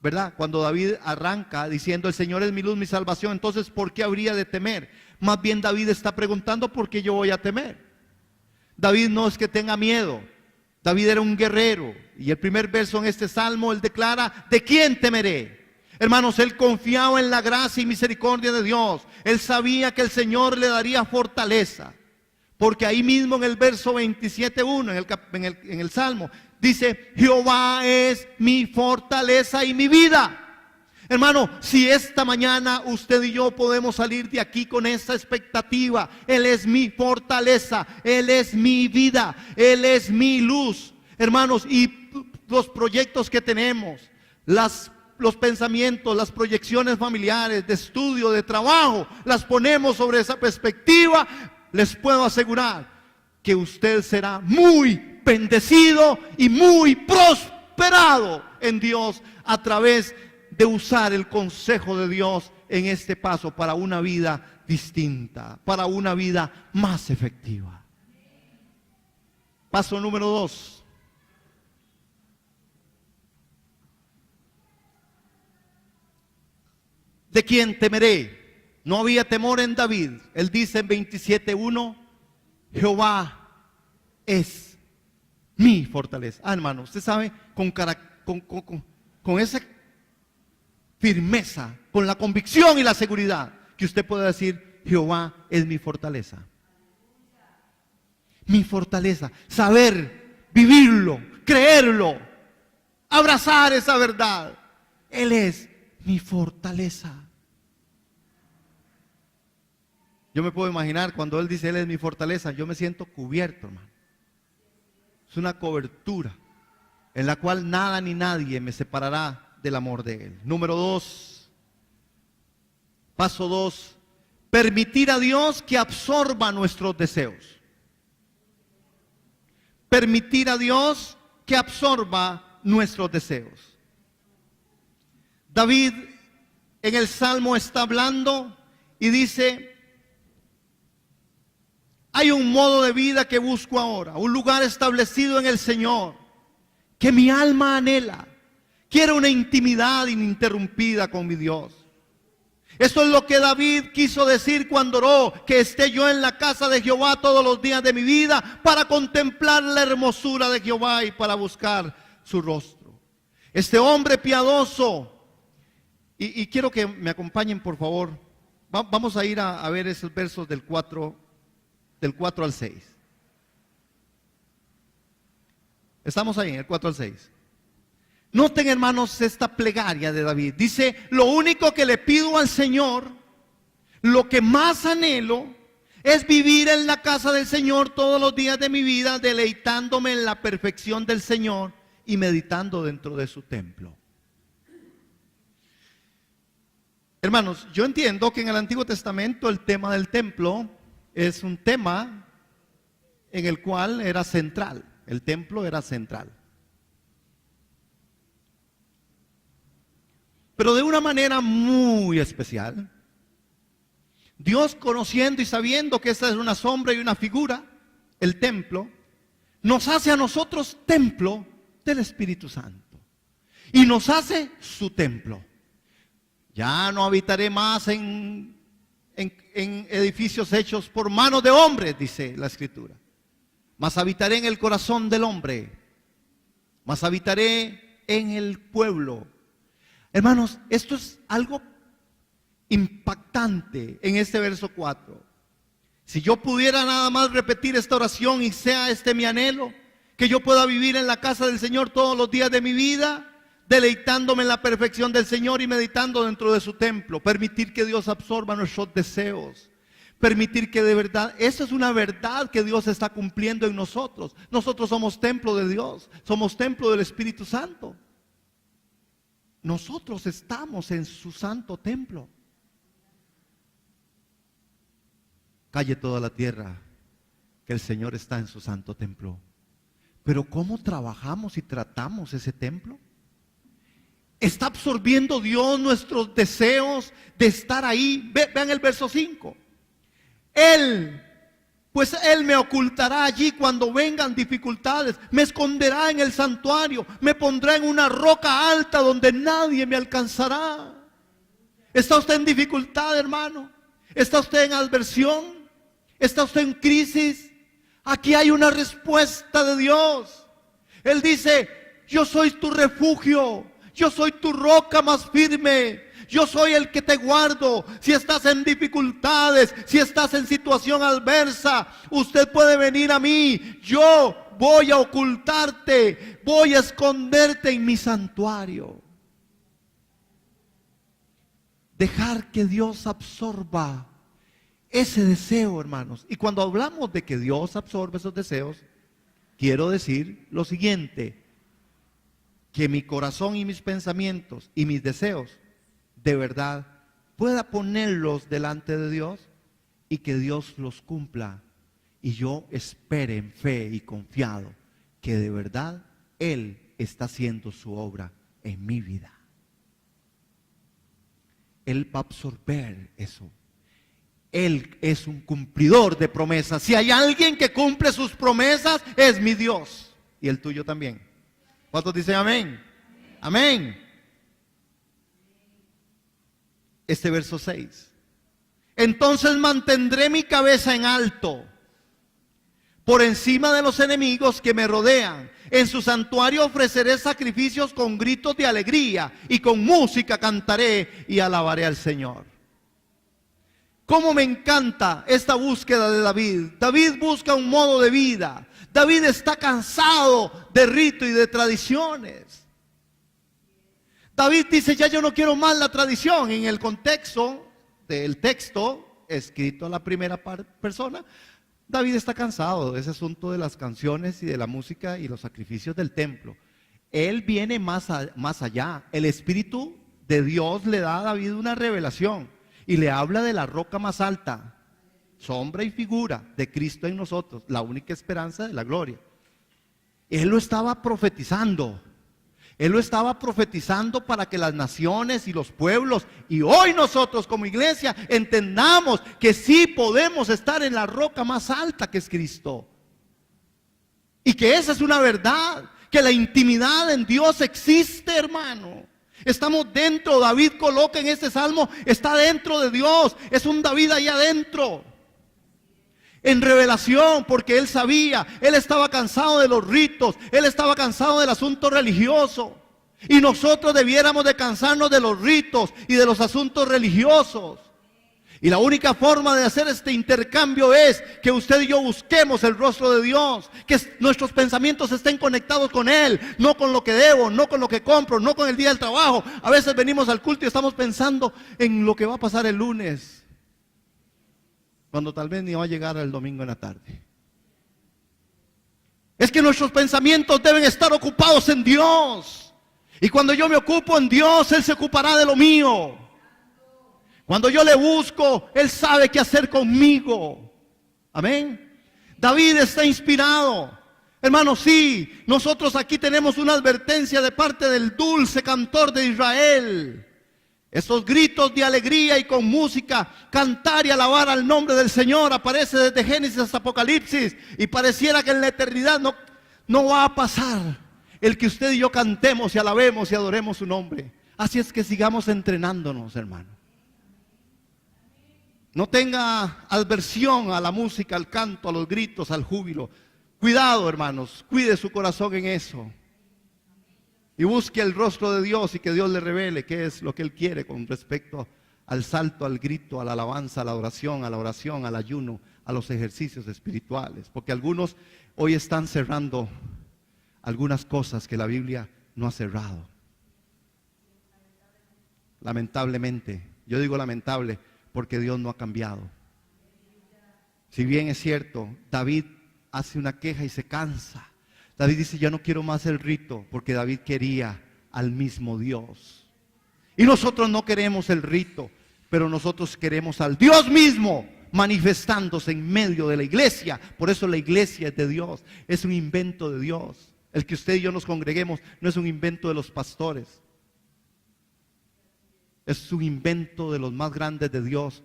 ¿verdad? Cuando David arranca diciendo: el Señor es mi luz, mi salvación, entonces ¿por qué habría de temer? Más bien David está preguntando: ¿por qué yo voy a temer? David no es que tenga miedo. David era un guerrero. Y el primer verso en este salmo, él declara: ¿de quién temeré? Hermanos, él confiaba en la gracia y misericordia de Dios. Él sabía que el Señor le daría fortaleza. Porque ahí mismo en el verso 27:1, en el salmo, dice: Jehová es mi fortaleza y mi vida. Hermano, si esta mañana usted y yo podemos salir de aquí con esa expectativa: Él es mi fortaleza, Él es mi vida, Él es mi luz. Hermanos, y los proyectos que tenemos, los pensamientos, las proyecciones familiares, de estudio, de trabajo, las ponemos sobre esa perspectiva, les puedo asegurar que usted será muy bendecido y muy prosperado en Dios a través de usar el consejo de Dios en este paso para una vida distinta, para una vida más efectiva. Paso número 2. ¿De quién temeré? No había temor en David. Él dice en 27:1: Jehová es mi fortaleza. Hermano, usted sabe, con esa firmeza, con la convicción y la seguridad, que usted puede decir: Jehová es mi fortaleza. Mi fortaleza. Saber vivirlo, creerlo, abrazar esa verdad. Él es mi fortaleza. Yo me puedo imaginar cuando él dice: Él es mi fortaleza, yo me siento cubierto, hermano. Es una cobertura en la cual nada ni nadie me separará del amor de Él. Número 2. Paso 2. Permitir a Dios que absorba nuestros deseos. Permitir a Dios que absorba nuestros deseos. David en el Salmo está hablando y dice: hay un modo de vida que busco ahora, un lugar establecido en el Señor, que mi alma anhela. Quiero una intimidad ininterrumpida con mi Dios. Eso es lo que David quiso decir cuando oró: que esté yo en la casa de Jehová todos los días de mi vida, para contemplar la hermosura de Jehová y para buscar su rostro. Este hombre piadoso, y quiero que me acompañen, por favor. Vamos a ir a ver esos versos del 4 al 6. Estamos ahí en el 4 al 6. Noten, hermanos, esta plegaria de David. Dice: lo único que le pido al Señor, lo que más anhelo, es vivir en la casa del Señor todos los días de mi vida, deleitándome en la perfección del Señor y meditando dentro de su templo. Hermanos, yo entiendo que en el Antiguo Testamento el tema del templo es un tema en el cual era central. El templo era central. Pero de una manera muy especial, Dios, conociendo y sabiendo que esta es una sombra y una figura, el templo, nos hace a nosotros templo del Espíritu Santo. Y nos hace su templo. Ya no habitaré más en en edificios hechos por manos de hombres, dice la Escritura. Mas habitaré en el corazón del hombre, mas habitaré en el pueblo. Hermanos, esto es algo impactante en este verso 4. Si yo pudiera nada más repetir esta oración y sea este mi anhelo, que yo pueda vivir en la casa del Señor todos los días de mi vida, deleitándome en la perfección del Señor y meditando dentro de su templo, permitir que Dios absorba nuestros deseos, permitir que de verdad, esa es una verdad que Dios está cumpliendo en nosotros. Nosotros somos templo de Dios, somos templo del Espíritu Santo. Nosotros estamos en su santo templo. Calle toda la tierra que el Señor está en su santo templo. Pero ¿cómo trabajamos y tratamos ese templo? ¿Está absorbiendo Dios nuestros deseos de estar ahí? Vean el verso 5. Pues Él me ocultará allí cuando vengan dificultades, me esconderá en el santuario, me pondrá en una roca alta donde nadie me alcanzará. ¿Está usted en dificultad, hermano? ¿Está usted en adversión? ¿Está usted en crisis? Aquí hay una respuesta de Dios. Él dice: yo soy tu refugio, yo soy tu roca más firme, yo soy el que te guardo. Si estás en dificultades, si estás en situación adversa, usted puede venir a mí. Yo voy a ocultarte, voy a esconderte en mi santuario. Dejar que Dios absorba ese deseo, hermanos. Y cuando hablamos de que Dios absorbe esos deseos, quiero decir lo siguiente: que mi corazón y mis pensamientos y mis deseos de verdad pueda ponerlos delante de Dios y que Dios los cumpla, y yo espere en fe y confiado que de verdad Él está haciendo su obra en mi vida. Él va a absorber eso. Él es un cumplidor de promesas. Si hay alguien que cumple sus promesas, es mi Dios, y el tuyo también. ¿Cuántos dicen amén? Amén. Este verso 6. Entonces mantendré mi cabeza en alto, por encima de los enemigos que me rodean. En su santuario ofreceré sacrificios con gritos de alegría, y con música cantaré y alabaré al Señor. Cómo me encanta esta búsqueda de David. David busca un modo de vida. David está cansado de rito y de tradiciones. David dice: ya yo no quiero más la tradición. En el contexto del texto escrito a la primera persona, David está cansado de ese asunto de las canciones y de la música y los sacrificios del templo. Él viene más allá. El Espíritu de Dios le da a David una revelación y le habla de la roca más alta, sombra y figura de Cristo en nosotros, la única esperanza de la gloria. Él lo estaba profetizando. Él lo estaba profetizando para que las naciones y los pueblos, y hoy nosotros como iglesia, entendamos que sí podemos estar en la roca más alta que es Cristo. Y que esa es una verdad, que la intimidad en Dios existe, hermano. Estamos dentro. David coloca en este salmo: está dentro de Dios. Es un David allá adentro, en revelación, porque él sabía, él estaba cansado de los ritos, él estaba cansado del asunto religioso. Y nosotros debiéramos de cansarnos de los ritos y de los asuntos religiosos. Y la única forma de hacer este intercambio es que usted y yo busquemos el rostro de Dios, que nuestros pensamientos estén conectados con Él, no con lo que debo, no con lo que compro, no con el día del trabajo. A veces venimos al culto y estamos pensando en lo que va a pasar el lunes, cuando tal vez ni va a llegar el domingo en la tarde. Es que nuestros pensamientos deben estar ocupados en Dios. Y cuando yo me ocupo en Dios, Él se ocupará de lo mío. Cuando yo le busco, Él sabe qué hacer conmigo. Amén. David está inspirado. Hermanos, sí, nosotros aquí tenemos una advertencia de parte del dulce cantor de Israel. Esos gritos de alegría y con música, cantar y alabar al nombre del Señor, aparece desde Génesis hasta Apocalipsis. Y pareciera que en la eternidad no va a pasar el que usted y yo cantemos y alabemos y adoremos su nombre. Así es que sigamos entrenándonos, hermano. No tenga aversión a la música, al canto, a los gritos, al júbilo. Cuidado, hermanos, cuide su corazón en eso. Y busque el rostro de Dios y que Dios le revele qué es lo que Él quiere con respecto al salto, al grito, a la alabanza, a la oración, al ayuno, a los ejercicios espirituales. Porque algunos hoy están cerrando algunas cosas que la Biblia no ha cerrado. Lamentablemente, yo digo lamentable porque Dios no ha cambiado. Si bien es cierto, David hace una queja y se cansa. David dice, ya no quiero más el rito, porque David quería al mismo Dios. Y nosotros no queremos el rito, pero nosotros queremos al Dios mismo manifestándose en medio de la iglesia. Por eso la iglesia es de Dios, es un invento de Dios. El que usted y yo nos congreguemos no es un invento de los pastores, es un invento de los más grandes de Dios.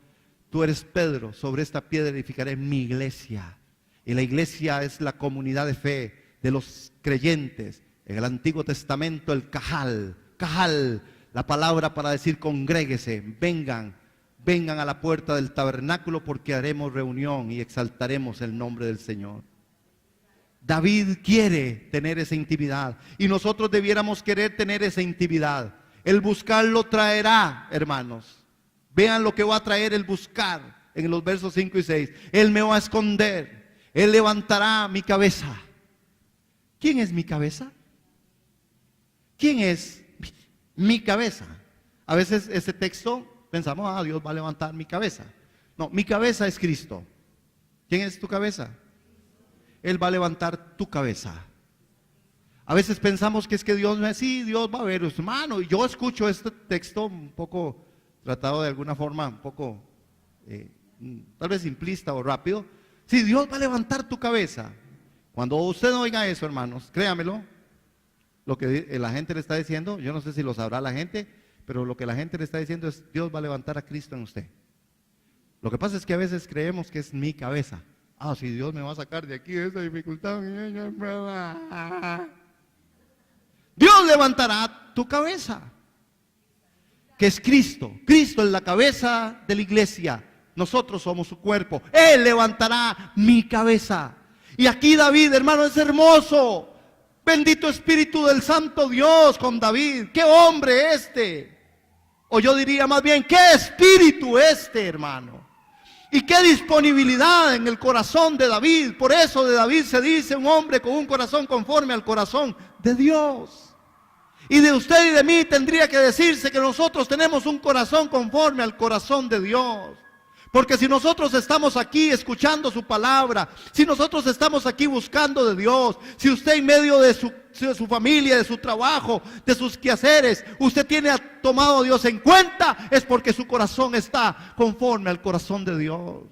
Tú eres Pedro, sobre esta piedra edificaré mi iglesia. Y la iglesia es la comunidad de fe de los creyentes. En el Antiguo Testamento el cajal, la palabra para decir congréguese, vengan a la puerta del tabernáculo porque haremos reunión y exaltaremos el nombre del Señor. David quiere tener esa intimidad y nosotros debiéramos querer tener esa intimidad. El buscarlo traerá, hermanos. Vean lo que va a traer el buscar en los versos 5 y 6. Él me va a esconder, Él levantará mi cabeza. ¿Quién es mi cabeza? ¿Quién es mi cabeza? A veces ese texto pensamos, Dios va a levantar mi cabeza. No, mi cabeza es Cristo. ¿Quién es tu cabeza? Él va a levantar tu cabeza. A veces pensamos que es que Dios no es así, Dios va a ver, hermano. Y yo escucho este texto un poco tratado de alguna forma, un poco tal vez simplista o rápido. Sí, Dios va a levantar tu cabeza. Cuando usted oiga eso, hermanos, créamelo, lo que la gente le está diciendo, yo no sé si lo sabrá la gente, pero lo que la gente le está diciendo es, Dios va a levantar a Cristo en usted. Lo que pasa es que a veces creemos que es mi cabeza. Si Dios me va a sacar de aquí, de esa dificultad. Dios levantará tu cabeza, que es Cristo. Cristo es la cabeza de la iglesia. Nosotros somos su cuerpo. Él levantará mi cabeza. Y aquí David, hermano, es hermoso. Bendito Espíritu del Santo Dios con David. ¡Qué hombre este! O yo diría más bien, ¡qué espíritu este, hermano! Y qué disponibilidad en el corazón de David. Por eso de David se dice un hombre con un corazón conforme al corazón de Dios. Y de usted y de mí tendría que decirse que nosotros tenemos un corazón conforme al corazón de Dios. Porque si nosotros estamos aquí escuchando su palabra, si nosotros estamos aquí buscando de Dios, si usted en medio de su familia, de su trabajo, de sus quehaceres, usted tiene tomado a Dios en cuenta, es porque su corazón está conforme al corazón de Dios.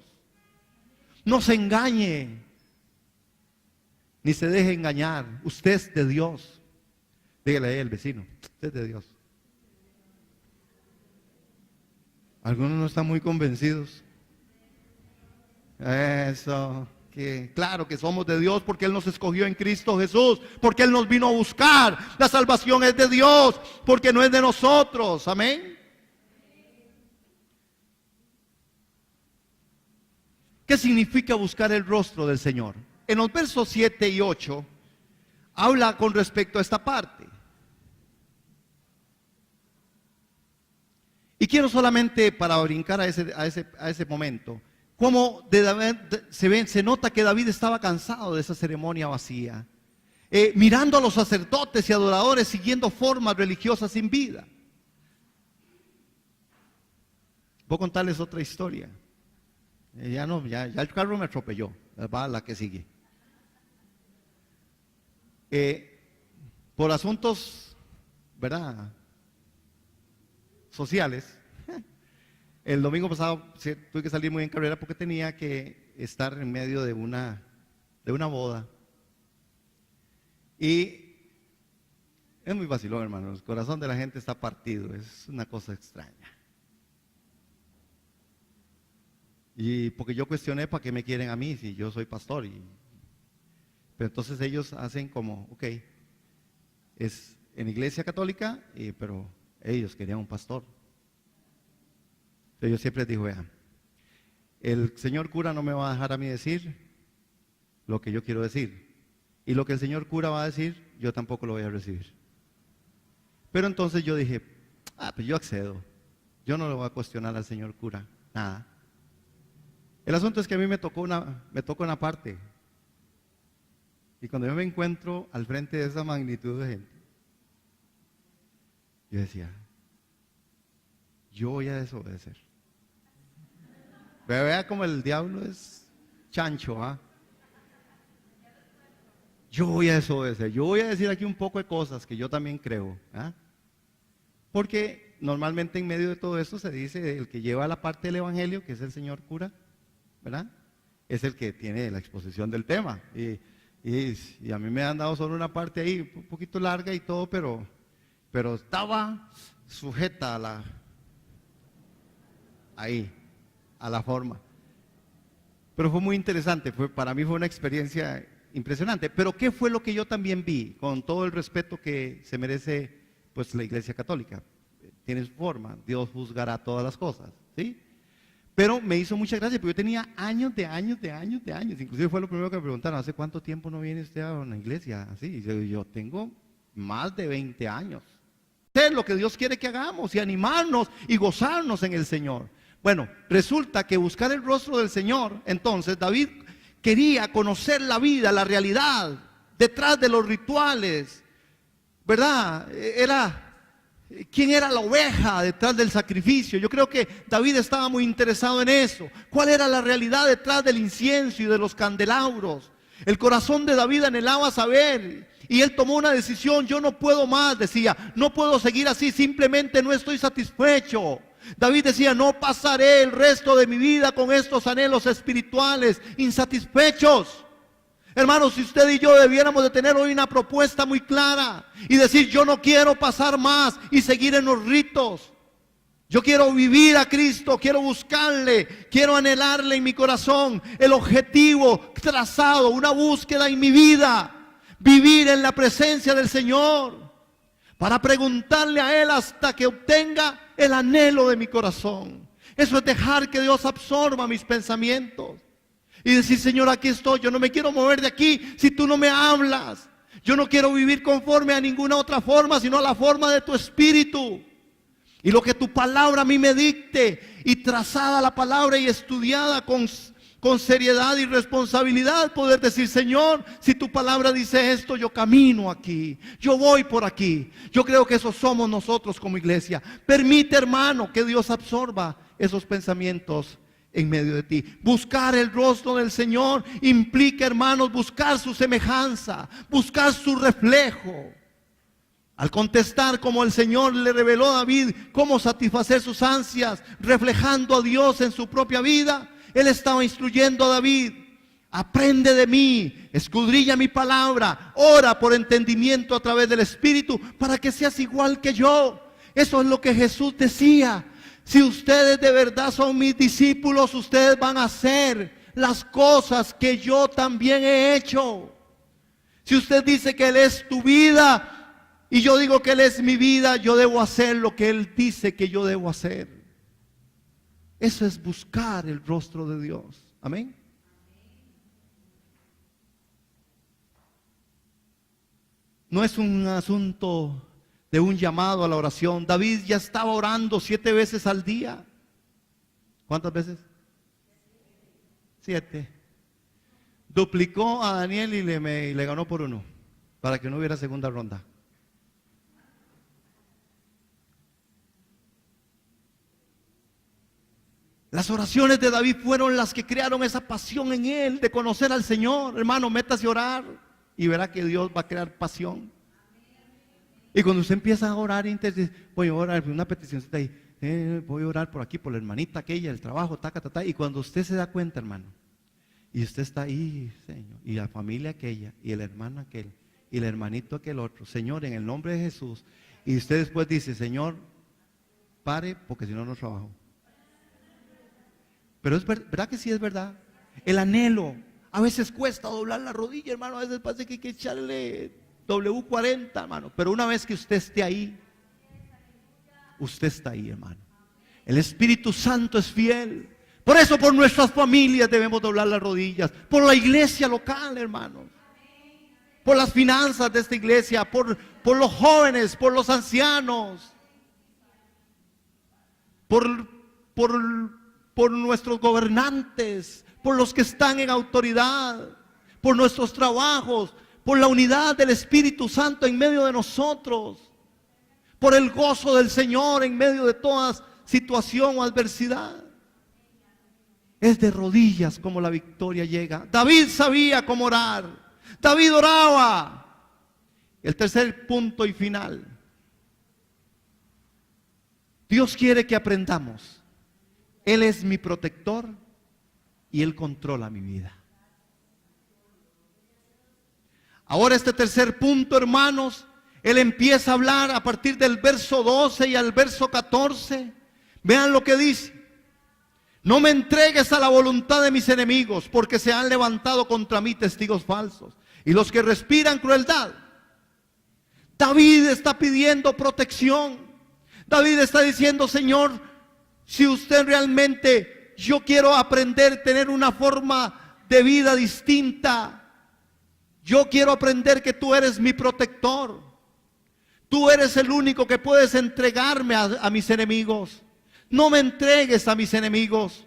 No se engañe, ni se deje engañar. Usted es de Dios. Dígale ahí al vecino, usted es de Dios. Algunos no están muy convencidos. Eso, que claro que somos de Dios porque Él nos escogió en Cristo Jesús, porque Él nos vino a buscar. La salvación es de Dios, porque no es de nosotros. Amén. ¿Qué significa buscar el rostro del Señor? En los versos 7 y 8 habla con respecto a esta parte. Y quiero solamente para brincar a ese momento, como se nota que David estaba cansado de esa ceremonia vacía, mirando a los sacerdotes y adoradores siguiendo formas religiosas sin vida. Voy a contarles otra historia. Ya el carro me atropelló, va la que sigue. Por asuntos, ¿verdad?, sociales. El domingo pasado tuve que salir muy en carrera porque tenía que estar en medio de una boda. Y es muy vacilón, hermano. El corazón de la gente está partido. Es una cosa extraña. Y porque yo cuestioné para qué me quieren a mí si yo soy pastor. Pero entonces ellos hacen como, ok, es en iglesia católica, pero ellos querían un pastor. Yo siempre les digo, vean, el señor cura no me va a dejar a mí decir lo que yo quiero decir. Y lo que el señor cura va a decir, yo tampoco lo voy a recibir. Pero entonces yo dije, pues yo accedo. Yo no le voy a cuestionar al señor cura, nada. El asunto es que a mí me tocó una parte. Y cuando yo me encuentro al frente de esa magnitud de gente, yo decía, yo voy a desobedecer. Vea como el diablo es chancho, ¿ah? Yo voy a desobedecer. Yo voy a decir aquí un poco de cosas que yo también creo, ¿ah? Porque normalmente en medio de todo esto se dice, el que lleva la parte del evangelio, que es el señor cura, ¿verdad? Es el que tiene la exposición del tema. Y a mí me han dado solo una parte ahí, un poquito larga y todo, pero estaba sujeta a la forma. Pero fue muy interesante, para mí fue una experiencia impresionante. Pero ¿qué fue lo que yo también vi? Con todo el respeto que se merece pues la Iglesia Católica. Tiene su forma, Dios juzgará todas las cosas, ¿sí? Pero me hizo mucha gracia, porque yo tenía años, inclusive fue lo primero que me preguntaron, ¿hace cuánto tiempo no viene usted a una iglesia? Así, y yo tengo más de 20 años. Es lo que Dios quiere que hagamos y animarnos y gozarnos en el Señor. Bueno, resulta que buscar el rostro del Señor, entonces David quería conocer la vida, la realidad, detrás de los rituales, ¿verdad? ¿Quién era la oveja detrás del sacrificio? Yo creo que David estaba muy interesado en eso. ¿Cuál era la realidad detrás del incienso y de los candelabros? El corazón de David anhelaba saber, y él tomó una decisión. Yo no puedo más, decía, no puedo seguir así, simplemente no estoy satisfecho. David decía, no pasaré el resto de mi vida con estos anhelos espirituales insatisfechos. Hermanos, si usted y yo debiéramos de tener hoy una propuesta muy clara y decir, yo no quiero pasar más y seguir en los ritos. Yo quiero vivir a Cristo, quiero buscarle, quiero anhelarle en mi corazón. El objetivo trazado, una búsqueda en mi vida, vivir en la presencia del Señor, para preguntarle a Él hasta que obtenga el anhelo de mi corazón. Eso es dejar que Dios absorba mis pensamientos. Y decir, Señor, aquí estoy, yo no me quiero mover de aquí si tú no me hablas. Yo no quiero vivir conforme a ninguna otra forma, sino a la forma de tu espíritu. Y lo que tu palabra a mí me dicte, y trazada la palabra y estudiada con seriedad y responsabilidad, poder decir, Señor, si tu palabra dice esto, yo camino aquí, yo voy por aquí. Yo creo que eso somos nosotros como iglesia. Permite, hermano, que Dios absorba esos pensamientos en medio de ti. Buscar el rostro del Señor implica, hermanos, buscar su semejanza, buscar su reflejo. Al contestar como el Señor le reveló a David cómo satisfacer sus ansias, reflejando a Dios en su propia vida, Él estaba instruyendo a David: aprende de mí, escudriña mi palabra, ora por entendimiento a través del Espíritu, para que seas igual que yo. Eso es lo que Jesús decía. Si ustedes de verdad son mis discípulos, ustedes van a hacer las cosas que yo también he hecho. Si usted dice que Él es tu vida y yo digo que Él es mi vida, yo debo hacer lo que Él dice que yo debo hacer. Eso es buscar el rostro de Dios. Amén. No es un asunto de un llamado a la oración. David ya estaba orando 7 veces al día. ¿Cuántas veces? 7. Duplicó a Daniel y le ganó por 1, para que no hubiera segunda ronda. Las oraciones de David fueron las que crearon esa pasión en él de conocer al Señor. Hermano, métase a orar y verá que Dios va a crear pasión. Y cuando usted empieza a orar, voy a orar, una peticióncita ahí, voy a orar por aquí, por la hermanita aquella, el trabajo, taca, taca, ta. Y cuando usted se da cuenta, hermano, y usted está ahí, Señor, y la familia aquella, y el hermano aquel, y el hermanito aquel otro, Señor, en el nombre de Jesús, y usted después dice, Señor, pare, porque si no, no trabajo. Pero es verdad que sí es verdad. El anhelo, a veces cuesta doblar la rodilla, hermano, a veces parece que hay que echarle W40, hermano, pero una vez que usted esté ahí, usted está ahí, hermano. El Espíritu Santo es fiel Por eso por nuestras familias debemos doblar las rodillas. Por la iglesia local, hermanos. Por las finanzas de esta iglesia. Por los jóvenes, por los ancianos. Por nuestros gobernantes. Por los que están en autoridad. Por nuestros trabajos. Por la unidad del Espíritu Santo en medio de nosotros. Por el gozo del Señor en medio de toda situación o adversidad. Es de rodillas como la victoria llega. David sabía cómo orar. David oraba. El tercer punto y final. Dios quiere que aprendamos. Él es mi protector y Él controla mi vida. Ahora este tercer punto, hermanos, Él empieza a hablar a partir del verso 12 y al verso 14. Vean lo que dice. No me entregues a la voluntad de mis enemigos, porque se han levantado contra mí testigos falsos y los que respiran crueldad. David está pidiendo protección. David está diciendo: Señor, si usted realmente, yo quiero aprender a tener una forma de vida distinta. Yo quiero aprender que tú eres mi protector. Tú eres el único que puedes entregarme a mis enemigos. No me entregues a mis enemigos.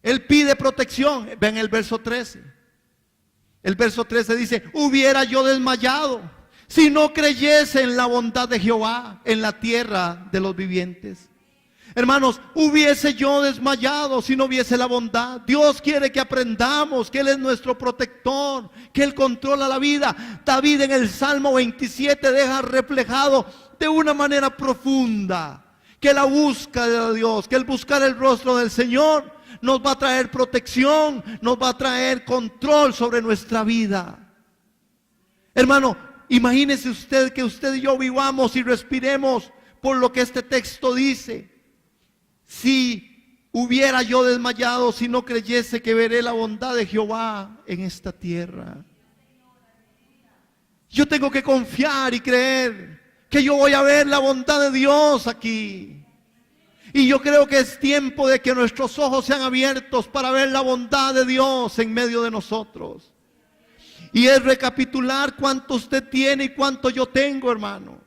Él pide protección. Ven el verso 13. El verso 13 dice: hubiera yo desmayado si no creyese en la bondad de Jehová en la tierra de los vivientes. Hermanos, hubiese yo desmayado si no hubiese la bondad. Dios quiere que aprendamos que Él es nuestro protector, que Él controla la vida. David en el Salmo 27 deja reflejado de una manera profunda que la búsqueda de Dios, que el buscar el rostro del Señor nos va a traer protección, nos va a traer control sobre nuestra vida. Hermano, imagínese usted que usted y yo vivamos y respiremos por lo que este texto dice. Si hubiera yo desmayado si no creyese que veré la bondad de Jehová en esta tierra. Yo tengo que confiar y creer que yo voy a ver la bondad de Dios aquí. Y yo creo que es tiempo de que nuestros ojos sean abiertos para ver la bondad de Dios en medio de nosotros. Y es recapitular cuánto usted tiene y cuánto yo tengo, hermano.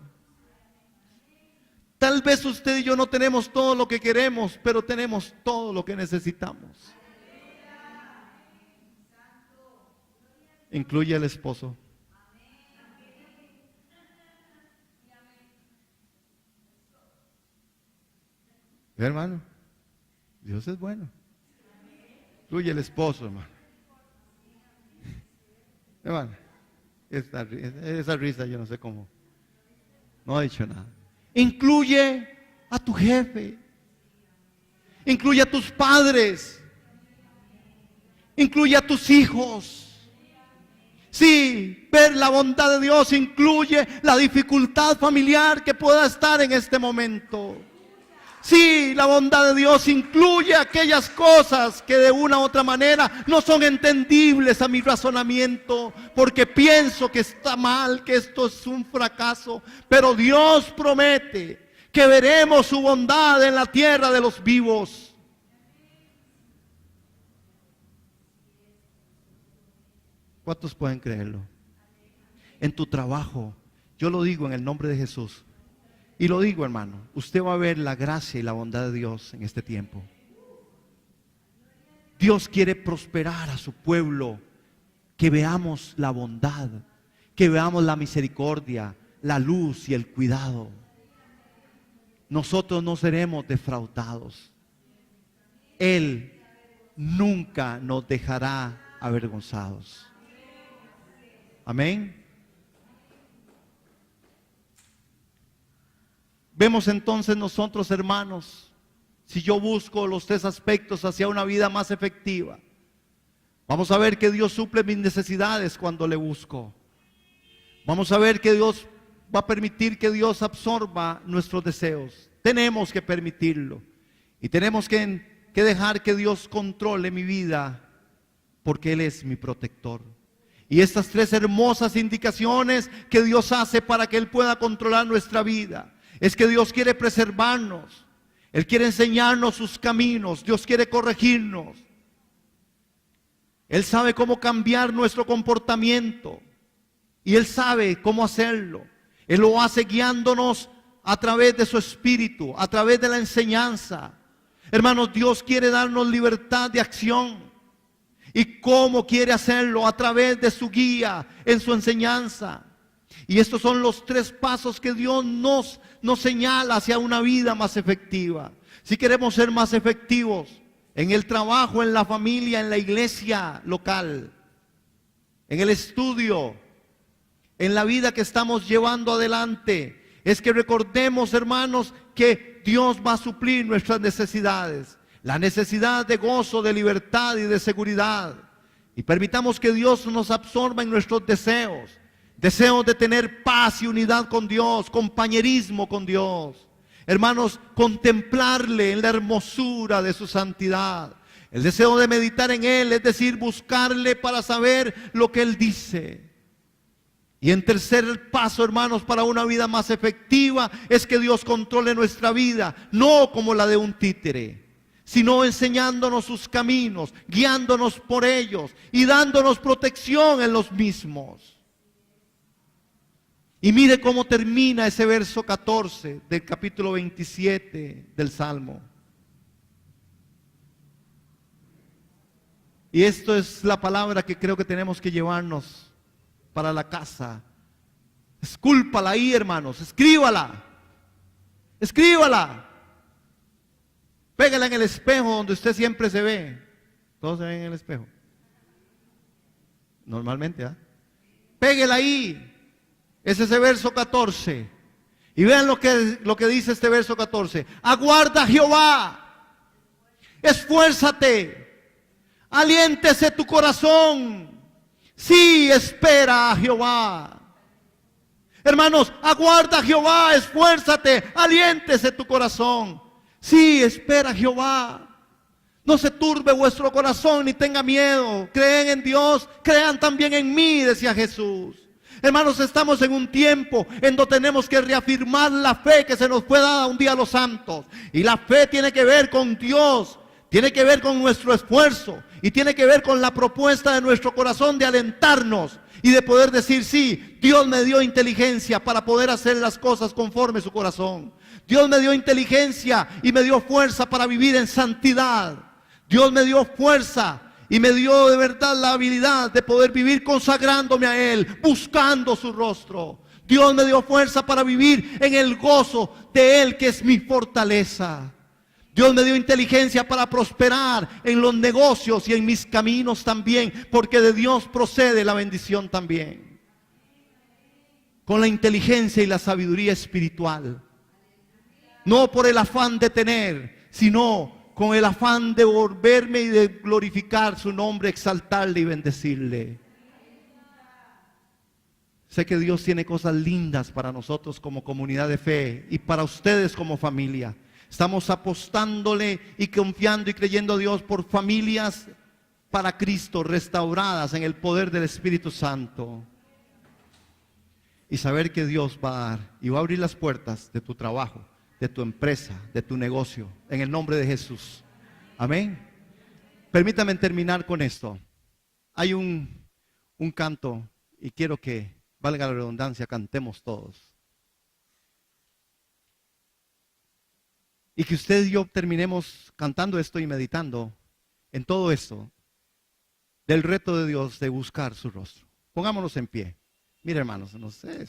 Tal vez usted y yo no tenemos todo lo que queremos, pero tenemos todo lo que necesitamos. Incluye al esposo. Hermano, Dios es bueno. Incluye el esposo, hermano. Hermano, esa risa yo no sé cómo. No ha dicho nada. Incluye a tu jefe. Incluye a tus padres. Incluye a tus hijos. Sí, ver la bondad de Dios incluye la dificultad familiar que pueda estar en este momento. Sí, la bondad de Dios incluye aquellas cosas que de una u otra manera no son entendibles a mi razonamiento, porque pienso que está mal, que esto es un fracaso. Pero Dios promete que veremos su bondad en la tierra de los vivos. ¿Cuántos pueden creerlo? En tu trabajo, yo lo digo en el nombre de Jesús. Y lo digo, hermano, usted va a ver la gracia y la bondad de Dios en este tiempo. Dios quiere prosperar a su pueblo, que veamos la bondad, que veamos la misericordia, la luz y el cuidado. Nosotros no seremos defraudados. Él nunca nos dejará avergonzados. Amén. Vemos entonces nosotros, hermanos, si yo busco los tres aspectos hacia una vida más efectiva, vamos a ver que Dios suple mis necesidades cuando le busco. Vamos a ver que Dios va a permitir que Dios absorba nuestros deseos. Tenemos que permitirlo. Y tenemos que dejar que Dios controle mi vida, porque Él es mi protector. Y estas tres hermosas indicaciones que Dios hace para que Él pueda controlar nuestra vida, es que Dios quiere preservarnos. Él quiere enseñarnos sus caminos. Dios quiere corregirnos. Él sabe cómo cambiar nuestro comportamiento. Y Él sabe cómo hacerlo. Él lo hace guiándonos a través de su Espíritu, a través de la enseñanza. Hermanos, Dios quiere darnos libertad de acción. ¿Y cómo quiere hacerlo? A través de su guía, en su enseñanza. Y estos son los 3 pasos que Dios nos señala hacia una vida más efectiva. Si queremos ser más efectivos en el trabajo, en la familia, en la iglesia local, en el estudio, en la vida que estamos llevando adelante, es que recordemos, hermanos, que Dios va a suplir nuestras necesidades. La necesidad de gozo, de libertad y de seguridad. Y permitamos que Dios nos absorba en nuestros deseos. Deseos de tener paz y unidad con Dios, compañerismo con Dios. Hermanos, contemplarle en la hermosura de su santidad. El deseo de meditar en Él, es decir, buscarle para saber lo que Él dice. Y en tercer paso, hermanos, para una vida más efectiva, es que Dios controle nuestra vida, no como la de un títere, sino enseñándonos sus caminos, guiándonos por ellos y dándonos protección en los mismos. Y mire cómo termina ese verso 14 del capítulo 27 del Salmo. Y esto es la palabra que creo que tenemos que llevarnos para la casa. Escúlpala ahí, hermanos, escríbala. Escríbala. Pégala en el espejo donde usted siempre se ve. Todos se ven en el espejo. Normalmente, ¿ah? Péguela ahí. Es ese verso 14. Y vean lo que dice este verso 14. Aguarda a Jehová. Esfuérzate. Aliéntese tu corazón. Sí, espera a Jehová. Hermanos, aguarda a Jehová. Esfuérzate. Aliéntese tu corazón. Sí, espera a Jehová. No se turbe vuestro corazón ni tenga miedo. Creen en Dios, crean también en mí, decía Jesús. Hermanos, estamos en un tiempo en donde tenemos que reafirmar la fe que se nos fue dada un día a los santos. Y la fe tiene que ver con Dios, tiene que ver con nuestro esfuerzo y tiene que ver con la propuesta de nuestro corazón de alentarnos y de poder decir, sí, Dios me dio inteligencia para poder hacer las cosas conforme su corazón. Dios me dio inteligencia y me dio fuerza para vivir en santidad. Dios me dio fuerza y me dio de verdad la habilidad de poder vivir consagrándome a Él, buscando su rostro. Dios me dio fuerza para vivir en el gozo de Él, que es mi fortaleza. Dios me dio inteligencia para prosperar en los negocios y en mis caminos también, porque de Dios procede la bendición también. Con la inteligencia y la sabiduría espiritual. No por el afán de tener, sino con el afán de volverme y de glorificar su nombre, exaltarle y bendecirle. Sé que Dios tiene cosas lindas para nosotros como comunidad de fe y para ustedes como familia. Estamos apostándole y confiando y creyendo a Dios por familias para Cristo, restauradas en el poder del Espíritu Santo. Y saber que Dios va a dar y va a abrir las puertas de tu trabajo, de tu empresa, de tu negocio, en el nombre de Jesús. Amén. Permítame terminar con esto. Hay un canto y quiero que, valga la redundancia, cantemos todos. Y que usted y yo terminemos cantando esto y meditando en todo esto, del reto de Dios de buscar su rostro. Pongámonos en pie. Mira, hermanos, no sé.